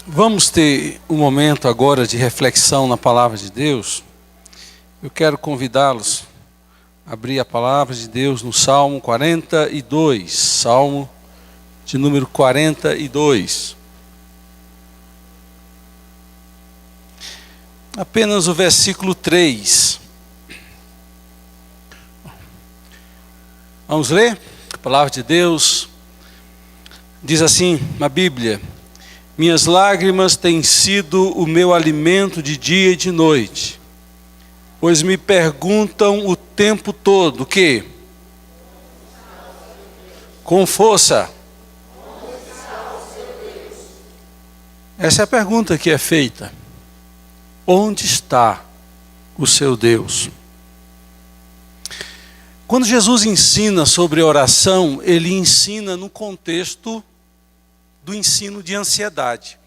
Vamos ter um momento agora de reflexão na palavra de Deus. Eu quero convidá-los a abrir a palavra de Deus no Salmo 42, Salmo de número 42. Apenas o versículo 3. Vamos ler? A palavra de Deus diz assim na Bíblia: minhas lágrimas têm sido o meu alimento de dia e de noite, pois me perguntam o tempo todo, o quê? Com força. Essa é a pergunta que é feita. Onde está o seu Deus? Quando Jesus ensina sobre oração, ele ensina no contexto do ensino de ansiedade.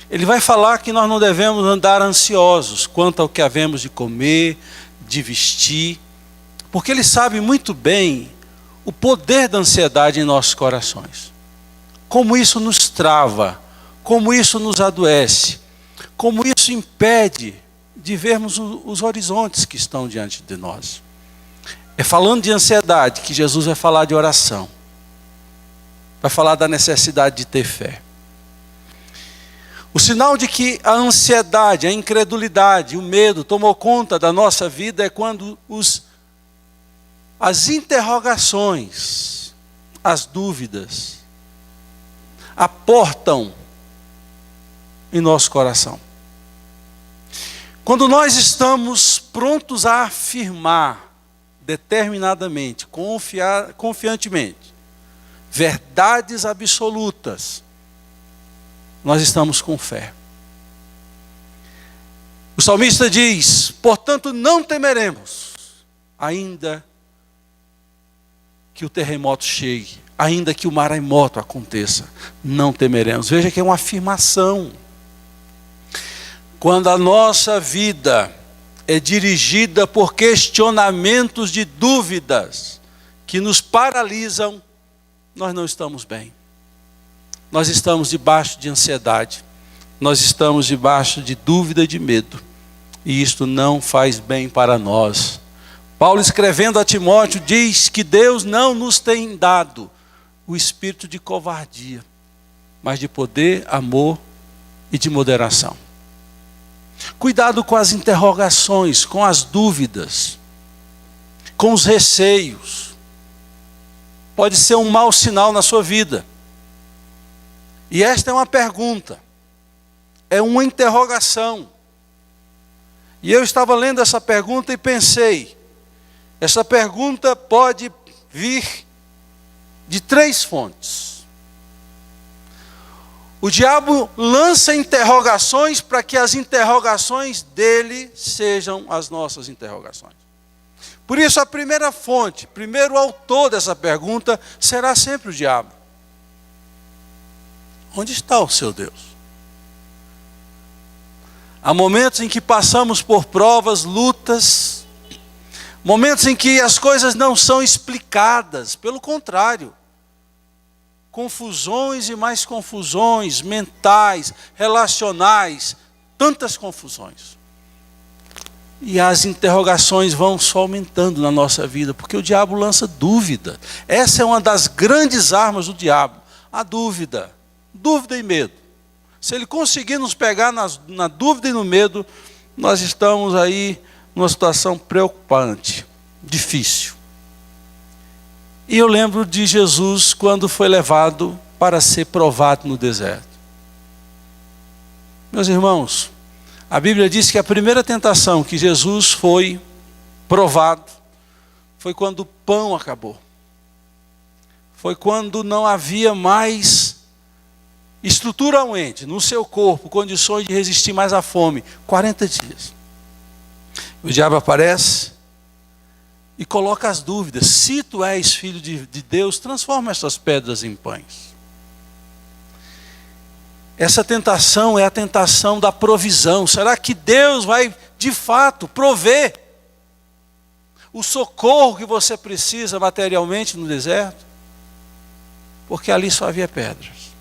Ele vai falar que nós não devemos andar ansiosos quanto ao que havemos de comer, de vestir, porque ele sabe muito bem o poder da ansiedade em nossos corações. Como isso nos trava, como isso nos adoece, como isso impede de vermos os horizontes que estão diante de nós. É falando de ansiedade que Jesus vai falar de oração. Vai falar da necessidade de ter fé. O sinal de que a ansiedade, a incredulidade, o medo tomou conta da nossa vida é quando as interrogações, as dúvidas, aportam em nosso coração. Quando nós estamos prontos a afirmar determinadamente, confiantemente, verdades absolutas, nós estamos com fé. O salmista diz: portanto não temeremos, ainda que o terremoto chegue, ainda que o maremoto aconteça, não temeremos. Veja que é uma afirmação. Quando a nossa vida é dirigida por questionamentos de dúvidas que nos paralisam, nós não estamos bem. Nós estamos debaixo de ansiedade. Nós estamos debaixo de dúvida e de medo. E isto não faz bem para nós. Paulo, escrevendo a Timóteo, diz que Deus não nos tem dado o espírito de covardia, mas de poder, amor e de moderação. Cuidado com as interrogações, com as dúvidas, com os receios. Pode ser um mau sinal na sua vida. E esta é uma pergunta, é uma interrogação. E eu estava lendo essa pergunta e pensei, essa pergunta pode vir de 3 fontes. O diabo lança interrogações para que as interrogações dele sejam as nossas interrogações. Por isso a primeira fonte, primeiro autor dessa pergunta será sempre o diabo. Onde está o seu Deus? Há momentos em que passamos por provas, lutas, momentos em que as coisas não são explicadas, pelo contrário, confusões e mais confusões mentais, relacionais, tantas confusões. E as interrogações vão só aumentando na nossa vida, porque o diabo lança dúvida. Essa é uma das grandes armas do diabo, a dúvida. Dúvida e medo. Se ele conseguir nos pegar na dúvida e no medo, nós estamos aí numa situação preocupante, difícil. E eu lembro de Jesus quando foi levado para ser provado no deserto. Meus irmãos, a Bíblia diz que a primeira tentação que Jesus foi provado foi quando o pão acabou. Foi quando não havia mais estruturalmente no seu corpo condições de resistir mais à fome. 40 dias. O diabo aparece e coloca as dúvidas. Se tu és filho de Deus, transforma essas pedras em pães. Essa tentação é a tentação da provisão. Será que Deus vai de fato prover o socorro que você precisa materialmente no deserto? Porque ali só havia pedras.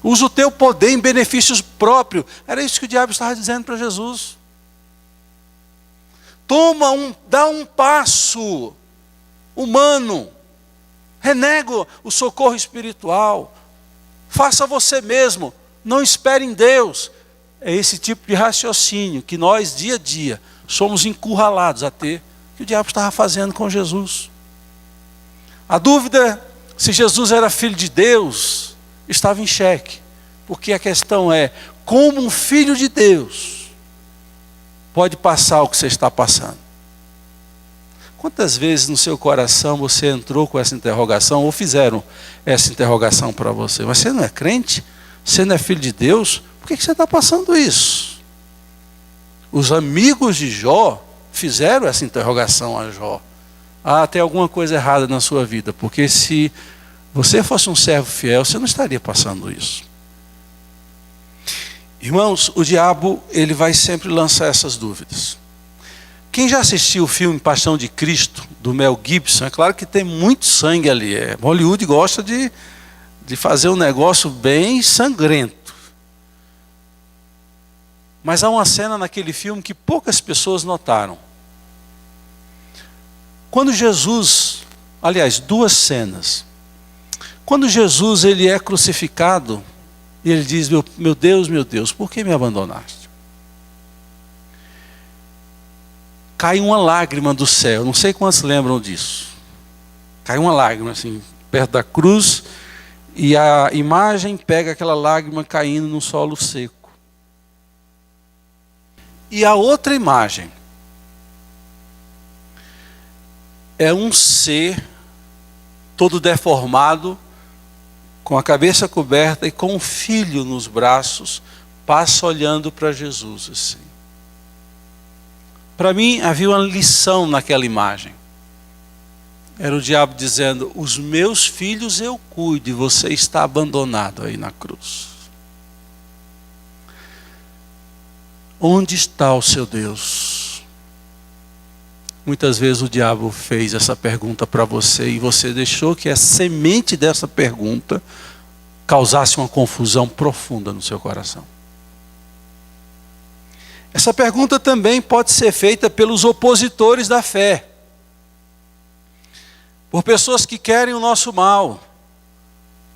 Usa o teu poder em benefícios próprios. Era isso que o diabo estava dizendo para Jesus. Dá um passo humano. Renega o socorro espiritual. Faça você mesmo. Não espere em Deus. É esse tipo de raciocínio que nós, dia a dia, somos encurralados a ter, que o diabo estava fazendo com Jesus. A dúvida se Jesus era filho de Deus estava em xeque. Porque a questão é, como um filho de Deus pode passar o que você está passando? Quantas vezes no seu coração você entrou com essa interrogação, ou fizeram essa interrogação para você? Mas você não é crente? Você não é filho de Deus? Por que você está passando isso? Os amigos de Jó fizeram essa interrogação a Jó. Tem alguma coisa errada na sua vida, porque se você fosse um servo fiel, você não estaria passando isso. Irmãos, o diabo, ele vai sempre lançar essas dúvidas. Quem já assistiu o filme Paixão de Cristo, do Mel Gibson, é claro que tem muito sangue ali. Hollywood gosta de fazer um negócio bem sangrento. Mas há uma cena naquele filme que poucas pessoas notaram. Quando Jesus, aliás, duas cenas. Quando Jesus ele é crucificado, e ele diz, meu Deus, por que me abandonaste? Cai uma lágrima do céu, não sei quantos lembram disso. Cai uma lágrima assim, perto da cruz, e a imagem pega aquela lágrima caindo no solo seco. E a outra imagem é um ser todo deformado, com a cabeça coberta e com um filho nos braços, passa olhando para Jesus assim. Para mim havia uma lição naquela imagem. Era o diabo dizendo, os meus filhos eu cuido e você está abandonado aí na cruz. Onde está o seu Deus? Muitas vezes o diabo fez essa pergunta para você e você deixou que a semente dessa pergunta causasse uma confusão profunda no seu coração. Essa pergunta também pode ser feita pelos opositores da fé. Por pessoas que querem o nosso mal.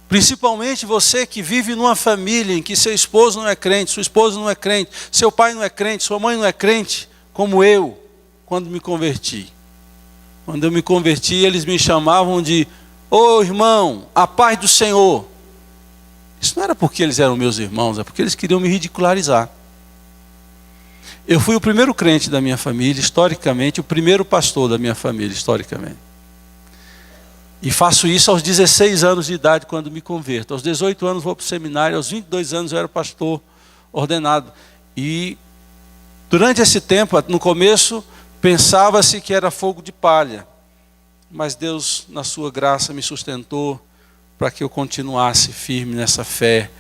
Principalmente você que vive numa família em que seu esposo não é crente, sua esposa não é crente, seu pai não é crente, sua mãe não é crente, como eu, quando me converti. Quando eu me converti, eles me chamavam de, ô irmão, a paz do Senhor. Isso não era porque eles eram meus irmãos, é porque eles queriam me ridicularizar. Eu fui o primeiro crente da minha família, historicamente, o primeiro pastor da minha família, historicamente. E faço isso aos 16 anos de idade, quando me converto. Aos 18 anos vou para o seminário, aos 22 anos eu era pastor ordenado. E durante esse tempo, no começo, pensava-se que era fogo de palha. Mas Deus, na sua graça, me sustentou para que eu continuasse firme nessa fé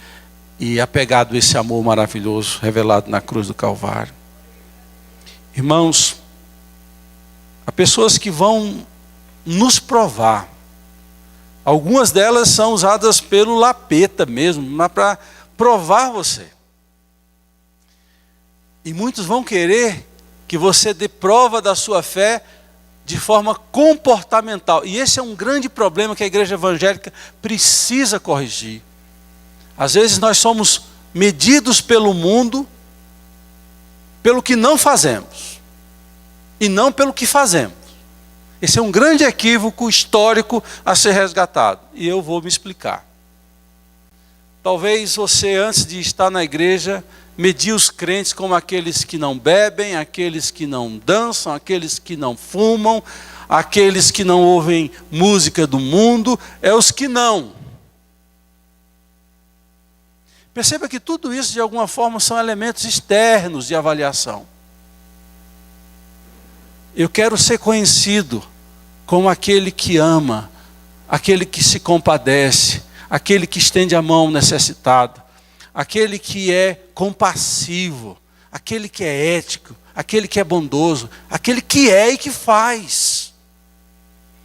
e apegado a esse amor maravilhoso revelado na cruz do Calvário. Irmãos, há pessoas que vão nos provar. Algumas delas são usadas pelo lapeta mesmo, mas para provar você. E muitos vão querer que você dê prova da sua fé de forma comportamental. E esse é um grande problema que a igreja evangélica precisa corrigir. Às vezes nós somos medidos pelo mundo pelo que não fazemos e não pelo que fazemos. Esse é um grande equívoco histórico a ser resgatado. E eu vou me explicar. Talvez você, antes de estar na igreja, medir os crentes como aqueles que não bebem, aqueles que não dançam, aqueles que não fumam, aqueles que não ouvem música do mundo, é os que não. Perceba que tudo isso, de alguma forma, são elementos externos de avaliação. Eu quero ser conhecido como aquele que ama, aquele que se compadece, aquele que estende a mão necessitado, aquele que é compassivo, aquele que é ético, aquele que é bondoso, aquele que é e que faz.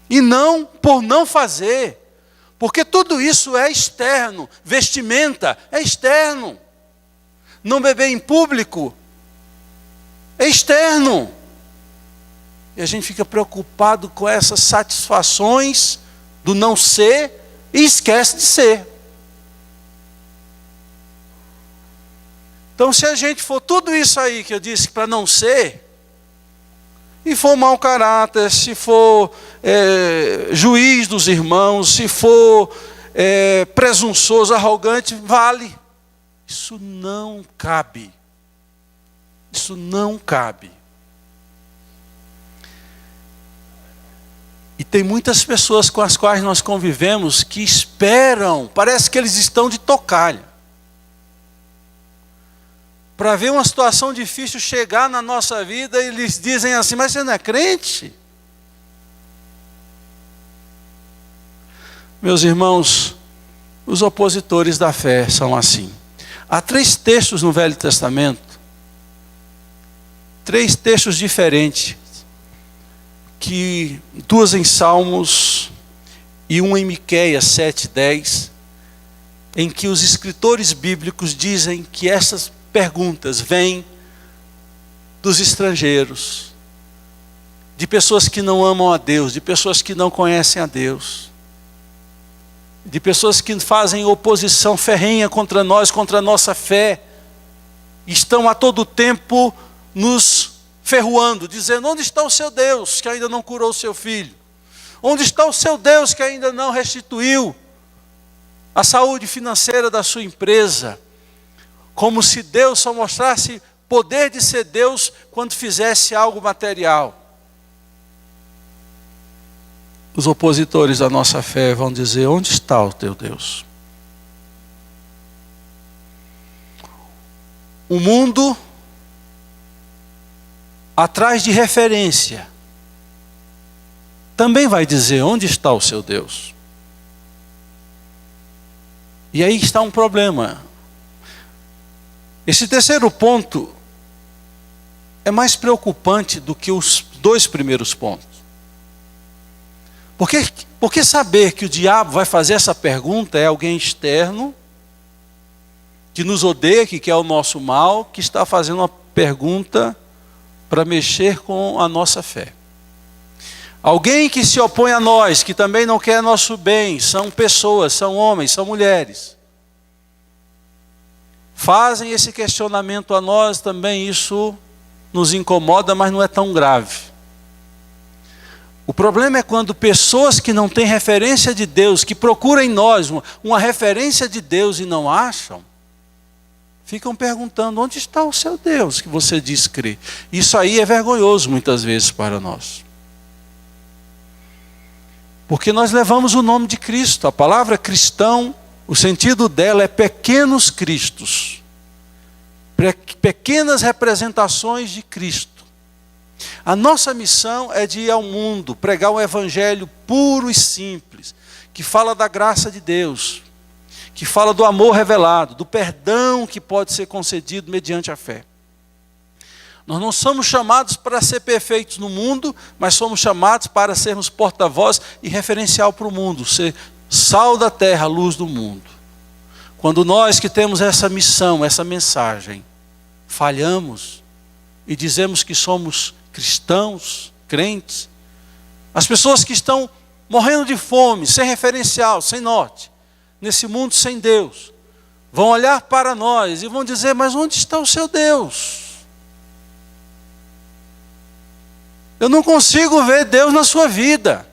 E não por não fazer, Porque tudo isso é externo. Vestimenta é externo. Não beber em público é externo. E a gente fica preocupado com essas satisfações do não ser e esquece de ser. Então, se a gente for tudo isso aí que eu disse para não ser, e for mau caráter, se for juiz dos irmãos, se for presunçoso, arrogante, vale. Isso não cabe. Isso não cabe. E tem muitas pessoas com as quais nós convivemos que esperam, parece que eles estão de tocalho, para ver uma situação difícil chegar na nossa vida e eles dizem assim: mas você não é crente? Meus irmãos, os opositores da fé são assim. Há 3 textos no Velho Testamento, 3 textos diferentes, 2 em Salmos e 1 em Miqueias 7:10, em que os escritores bíblicos dizem que essas perguntas vêm dos estrangeiros, de pessoas que não amam a Deus, de pessoas que não conhecem a Deus, de pessoas que fazem oposição ferrenha contra nós, contra a nossa fé, estão a todo tempo nos ferroando, dizendo: onde está o seu Deus que ainda não curou o seu filho? Onde está o seu Deus que ainda não restituiu a saúde financeira da sua empresa? Como se Deus só mostrasse poder de ser Deus quando fizesse algo material. Os opositores da nossa fé vão dizer: onde está o teu Deus? O mundo, atrás de referência, também vai dizer: onde está o seu Deus? E aí está um problema. Esse terceiro ponto é mais preocupante do que os 2 primeiros pontos. Porque saber que o diabo vai fazer essa pergunta é alguém externo, que nos odeia, que quer o nosso mal, que está fazendo uma pergunta para mexer com a nossa fé. Alguém que se opõe a nós, que também não quer nosso bem, são pessoas, são homens, são mulheres. Fazem esse questionamento a nós também, isso nos incomoda, mas não é tão grave. O problema é quando pessoas que não têm referência de Deus, que procuram em nós uma referência de Deus e não acham, ficam perguntando: onde está o seu Deus que você diz crer? Isso aí é vergonhoso muitas vezes para nós. Porque nós levamos o nome de Cristo. A palavra cristão, o sentido dela é pequenos cristos, pequenas representações de Cristo. A nossa missão é de ir ao mundo, pregar um evangelho puro e simples, que fala da graça de Deus, que fala do amor revelado, do perdão que pode ser concedido mediante a fé. Nós não somos chamados para ser perfeitos no mundo, mas somos chamados para sermos porta-voz e referencial para o mundo, ser sal da terra, luz do mundo. Quando nós que temos essa missão, essa mensagem, falhamos e dizemos que somos cristãos, crentes, as pessoas que estão morrendo de fome, sem referencial, sem norte, nesse mundo sem Deus, vão olhar para nós e vão dizer: mas onde está o seu Deus? Eu não consigo ver Deus na sua vida.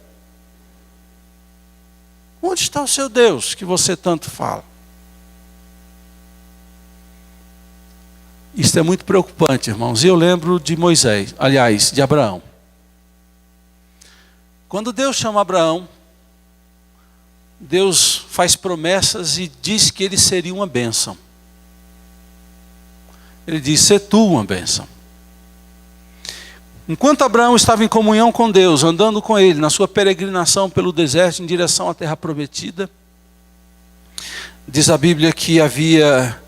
Onde está o seu Deus que você tanto fala? Isso é muito preocupante, irmãos. E eu lembro de Moisés, aliás, de Abraão. Quando Deus chama Abraão, Deus faz promessas e diz que ele seria uma bênção. Ele diz: sê tu uma bênção. Enquanto Abraão estava em comunhão com Deus, andando com ele na sua peregrinação pelo deserto em direção à terra prometida, diz a Bíblia que havia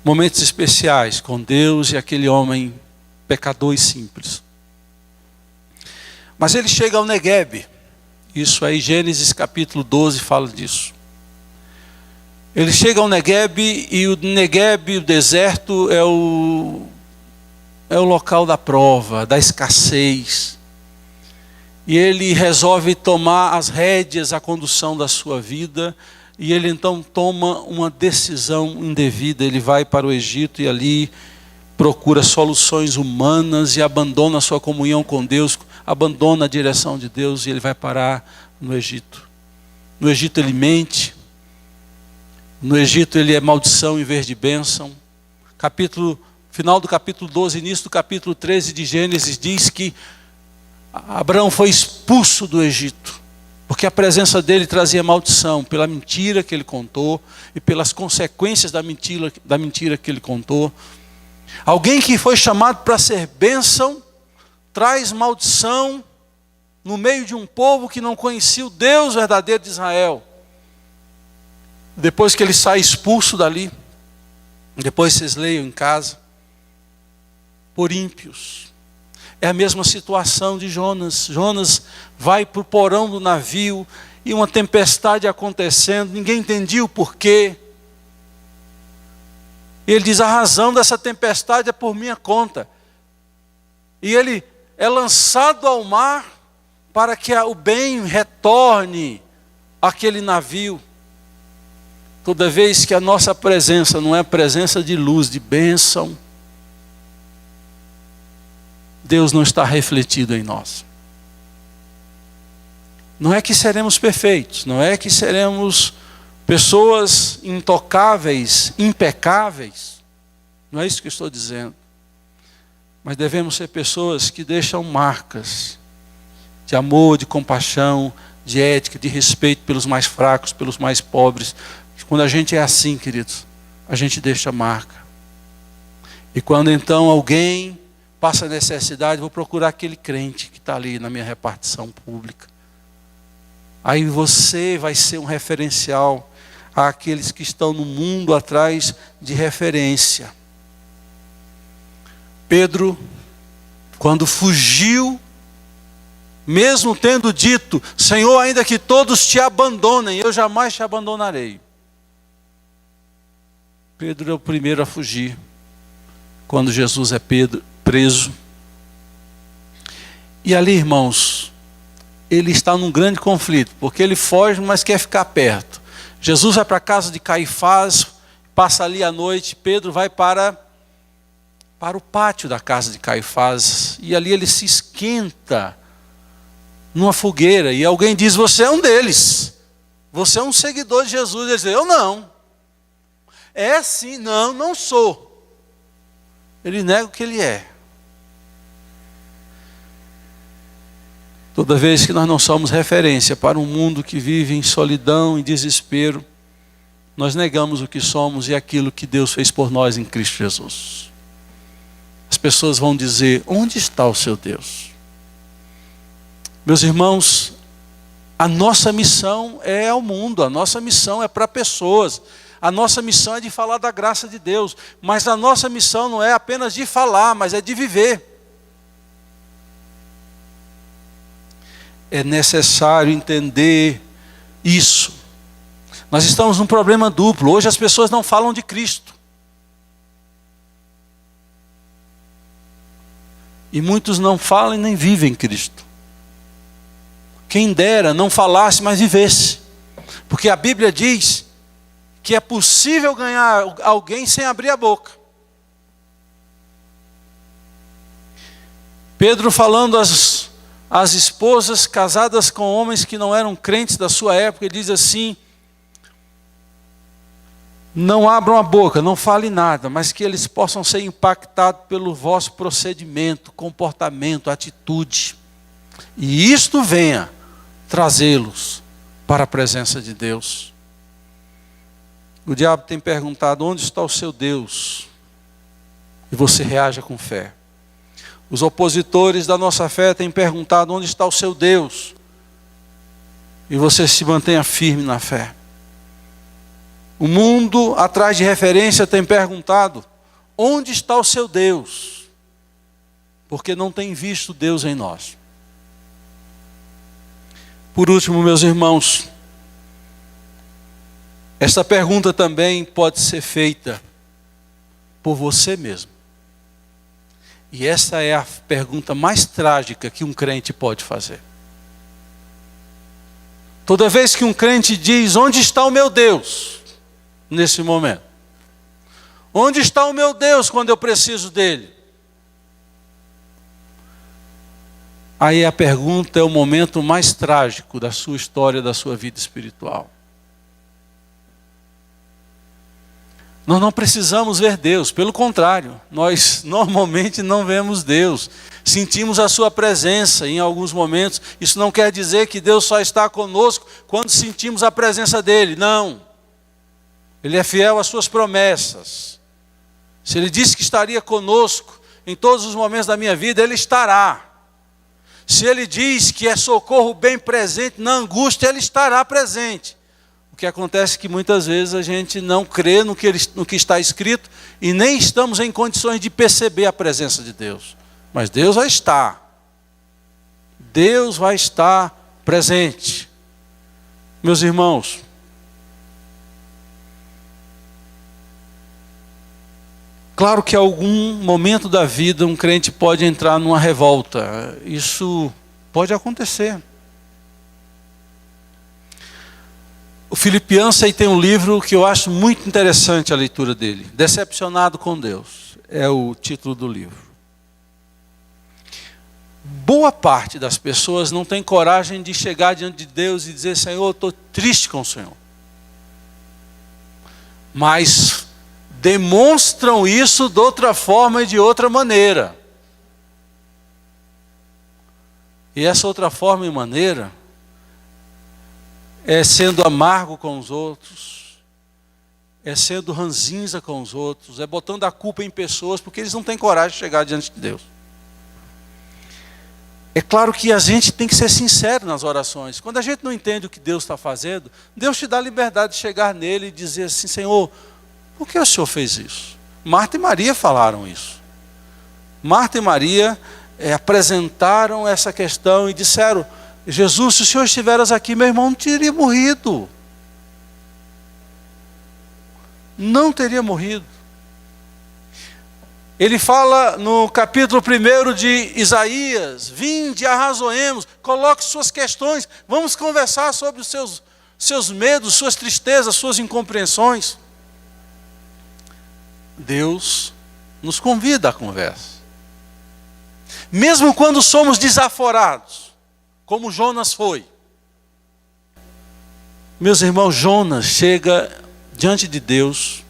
momentos especiais com Deus e aquele homem pecador e simples. Mas ele chega ao Neguebe, Isso aí, Gênesis capítulo 12 fala disso. Ele chega ao Negueb, e o Negueb, o deserto, é o local da prova, da escassez. E ele resolve tomar as rédeas, a condução da sua vida, e ele então toma uma decisão indevida. Ele vai para o Egito e ali procura soluções humanas e abandona a sua comunhão com Deus, abandona a direção de Deus, e ele vai parar no Egito. No Egito ele mente, no Egito ele é maldição em vez de bênção. Final do capítulo 12, início do capítulo 13 de Gênesis, diz que Abraão foi expulso do Egito, porque a presença dele trazia maldição, pela mentira que ele contou, e pelas consequências da mentira que ele contou. Alguém que foi chamado para ser bênção, traz maldição no meio de um povo que não conhecia o Deus verdadeiro de Israel. Depois que ele sai expulso dali, depois vocês leiam em casa, por ímpios. É a mesma situação de Jonas. Jonas vai para o porão do navio, e uma tempestade acontecendo, ninguém entendia o porquê. Ele diz: a razão dessa tempestade é por minha conta. E ele é lançado ao mar para que o bem retorne àquele navio. Toda vez que a nossa presença não é presença de luz, de bênção, Deus não está refletido em nós. Não é que seremos perfeitos, não é que seremos pessoas intocáveis, impecáveis. Não é isso que eu estou dizendo. Mas devemos ser pessoas que deixam marcas de amor, de compaixão, de ética, de respeito pelos mais fracos, pelos mais pobres. Quando a gente é assim, queridos, a gente deixa marca. E quando então alguém passa necessidade, vou procurar aquele crente que está ali na minha repartição pública. Aí você vai ser um referencial àqueles que estão no mundo atrás de referência. Pedro, quando fugiu, mesmo tendo dito: Senhor, ainda que todos te abandonem, eu jamais te abandonarei. Pedro é o primeiro a fugir, quando Jesus é preso. E ali, irmãos, ele está num grande conflito, porque ele foge, mas quer ficar perto. Jesus vai para a casa de Caifás, passa ali a noite. Pedro vai para o pátio da casa de Caifás, e ali ele se esquenta numa fogueira, e alguém diz: você é um deles, você é um seguidor de Jesus. Ele diz: eu não. É sim. Não, não sou. Ele nega o que ele é. Toda vez que nós não somos referência para um mundo que vive em solidão, em desespero, nós negamos o que somos e aquilo que Deus fez por nós em Cristo Jesus. As pessoas vão dizer: onde está o seu Deus? Meus irmãos, a nossa missão é ao mundo, a nossa missão é para pessoas, a nossa missão é de falar da graça de Deus, mas a nossa missão não é apenas de falar, mas é de viver. É necessário entender isso. Nós estamos num problema duplo. Hoje as pessoas não falam de Cristo. E muitos não falam e nem vivem Cristo. Quem dera não falasse, mas vivesse. Porque a Bíblia diz que é possível ganhar alguém sem abrir a boca. Pedro falando às esposas casadas com homens que não eram crentes da sua época, ele diz assim: não abram a boca, não falem nada, mas que eles possam ser impactados pelo vosso procedimento, comportamento, atitude. E isto venha trazê-los para a presença de Deus. O diabo tem perguntado: onde está o seu Deus? E você reage com fé. Os opositores da nossa fé têm perguntado: onde está o seu Deus? E você se mantenha firme na fé. O mundo atrás de referência tem perguntado: onde está o seu Deus? Porque não tem visto Deus em nós. Por último, meus irmãos, esta pergunta também pode ser feita por você mesmo. E essa é a pergunta mais trágica que um crente pode fazer. Toda vez que um crente diz: onde está o meu Deus nesse momento? Onde está o meu Deus quando eu preciso dele? Aí a pergunta é o momento mais trágico da sua história, da sua vida espiritual. Nós não precisamos ver Deus, pelo contrário, nós normalmente não vemos Deus. Sentimos a sua presença em alguns momentos. Isso não quer dizer que Deus só está conosco quando sentimos a presença dele. Não. Ele é fiel às suas promessas. Se ele disse que estaria conosco em todos os momentos da minha vida, ele estará. Se ele diz que é socorro bem presente na angústia, ele estará presente. O que acontece é que muitas vezes a gente não crê no que está escrito e nem estamos em condições de perceber a presença de Deus. Mas Deus vai estar. Deus vai estar presente. Meus irmãos, claro que em algum momento da vida um crente pode entrar numa revolta. Isso pode acontecer. O Philip Yancey tem um livro que eu acho muito interessante a leitura dele. Decepcionado com Deus é o título do livro. Boa parte das pessoas não tem coragem de chegar diante de Deus e dizer: Senhor, eu estou triste com o Senhor. Mas demonstram isso de outra forma e de outra maneira. E essa outra forma e maneira é sendo amargo com os outros, é sendo ranzinza com os outros, é botando a culpa em pessoas, porque eles não têm coragem de chegar diante de Deus. É claro que a gente tem que ser sincero nas orações. Quando a gente não entende o que Deus está fazendo, Deus te dá a liberdade de chegar nele e dizer assim: Senhor, por que o Senhor fez isso? Marta e Maria falaram isso. Marta e Maria apresentaram essa questão e disseram: Jesus, se o Senhor estiveras aqui, meu irmão não teria morrido. Não teria morrido. Ele fala no capítulo 1 de Isaías: vinde, arrazoemos, coloque suas questões, vamos conversar sobre os seus medos, suas tristezas, suas incompreensões. Deus nos convida à conversa. Mesmo quando somos desaforados, como Jonas foi. Meus irmãos, Jonas chega diante de Deus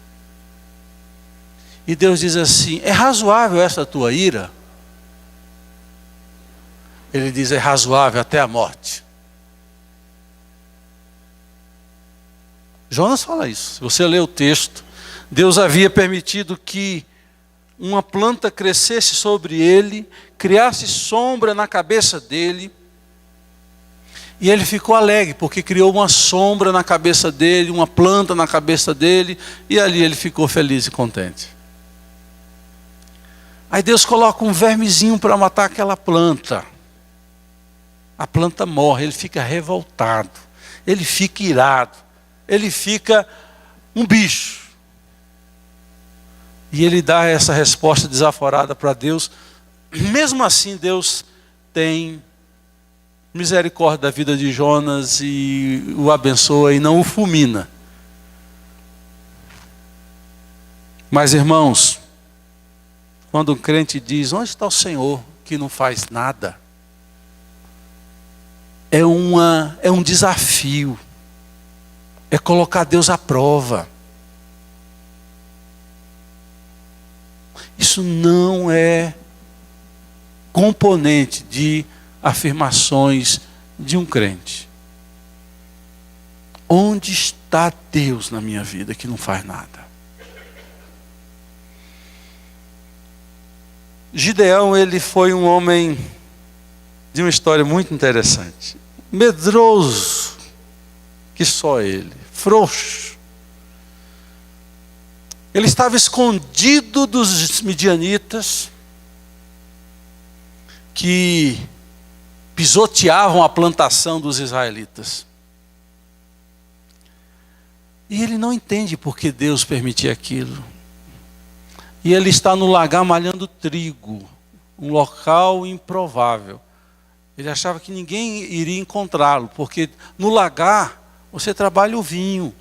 e Deus diz assim: é razoável essa tua ira? Ele diz: é razoável até a morte. Jonas fala isso. Se você ler o texto, Deus havia permitido que uma planta crescesse sobre ele, criasse sombra na cabeça dele, e ele ficou alegre, porque criou uma sombra na cabeça dele, uma planta na cabeça dele, e ali ele ficou feliz e contente. Aí Deus coloca um vermezinho para matar aquela planta. A planta morre, ele fica revoltado, ele fica irado, ele fica um bicho. E ele dá essa resposta desaforada para Deus. Mesmo assim, Deus tem misericórdia da vida de Jonas e o abençoa e não o fulmina. Mas, irmãos, quando um crente diz: onde está o Senhor que não faz nada? É um desafio. É colocar Deus à prova. Isso não é componente de afirmações de um crente. Onde está Deus na minha vida que não faz nada? Gideão, ele foi um homem de uma história muito interessante. Medroso, que só ele, frouxo. Ele estava escondido dos midianitas, que pisoteavam a plantação dos israelitas. E ele não entende por que Deus permitia aquilo. E ele está no lagar malhando trigo, um local improvável. Ele achava que ninguém iria encontrá-lo, porque no lagar você trabalha o vinho,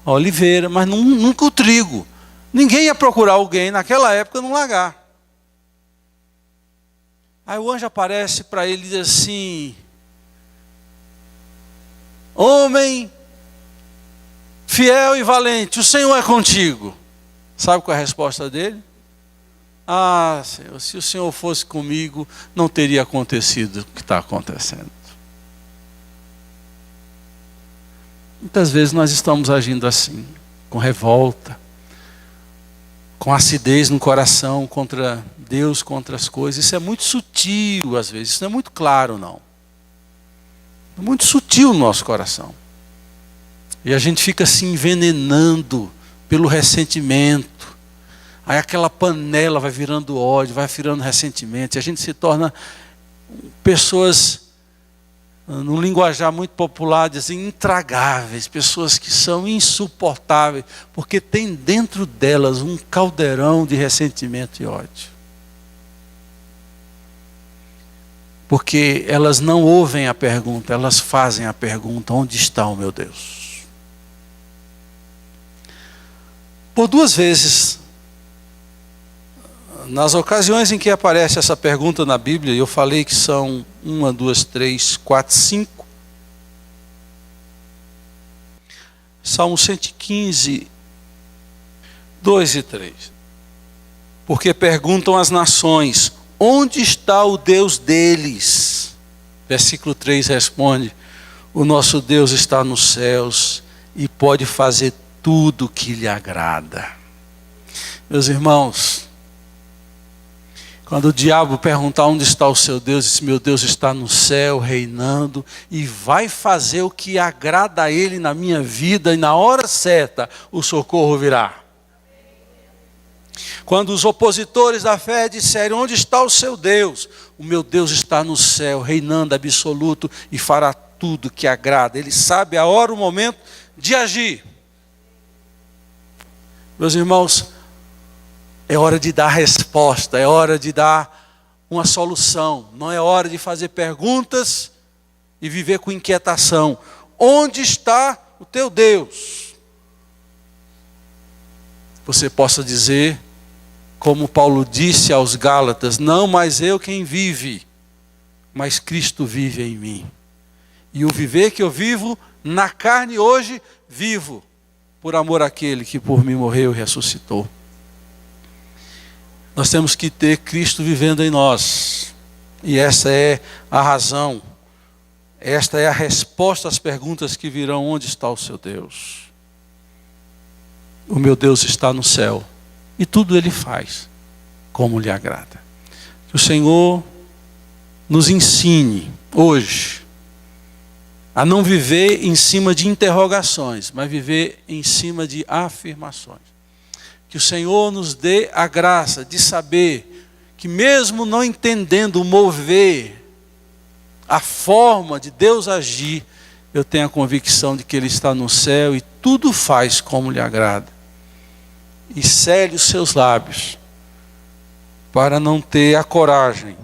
a oliveira, mas nunca o trigo. Ninguém ia procurar alguém naquela época no lagar. Aí o anjo aparece para ele e diz assim: homem fiel e valente, o Senhor é contigo. Sabe qual é a resposta dele? Ah, Senhor, se o Senhor fosse comigo, não teria acontecido o que está acontecendo. Muitas vezes nós estamos agindo assim, com revolta, com acidez no coração contra Deus, contra as coisas. Isso é muito sutil às vezes, isso não é muito claro não. É muito sutil no nosso coração. E a gente fica se envenenando pelo ressentimento. Aí aquela panela vai virando ódio, vai virando ressentimento. E a gente se torna pessoas, num linguajar muito popular, dizem intragáveis. Pessoas que são insuportáveis. Porque tem dentro delas um caldeirão de ressentimento e ódio. Porque elas não ouvem a pergunta, elas fazem a pergunta: onde está o meu Deus? Por 2 vezes, nas ocasiões em que aparece essa pergunta na Bíblia, eu falei que são 1, 2, 3, 4, 5. Salmo 115, 2 e 3. Porque perguntam as nações: onde está o Deus deles? Versículo 3 responde: o nosso Deus está nos céus e pode fazer tudo o que lhe agrada. Meus irmãos, quando o diabo perguntar onde está o seu Deus, diz: meu Deus está no céu, reinando, e vai fazer o que agrada a Ele na minha vida, e na hora certa o socorro virá. Quando os opositores da fé disserem: onde está o seu Deus? O meu Deus está no céu, reinando absoluto, e fará tudo o que agrada. Ele sabe a hora, o momento de agir. Meus irmãos, é hora de dar resposta, é hora de dar uma solução. Não é hora de fazer perguntas e viver com inquietação. Onde está o teu Deus? Você possa dizer, como Paulo disse aos Gálatas: não mais eu quem vive, mas Cristo vive em mim. E o viver que eu vivo na carne hoje, vivo por amor àquele que por mim morreu e ressuscitou. Nós temos que ter Cristo vivendo em nós. E essa é a razão. Esta é a resposta às perguntas que virão: onde está o seu Deus? O meu Deus está no céu. E tudo Ele faz como lhe agrada. Que o Senhor nos ensine hoje a não viver em cima de interrogações, mas viver em cima de afirmações. Que o Senhor nos dê a graça de saber que, mesmo não entendendo o mover, a forma de Deus agir, eu tenho a convicção de que Ele está no céu e tudo faz como lhe agrada. E cele os seus lábios para não ter a coragem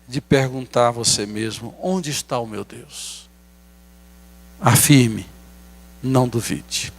de perguntar a você mesmo: onde está o meu Deus? Afirme, não duvide.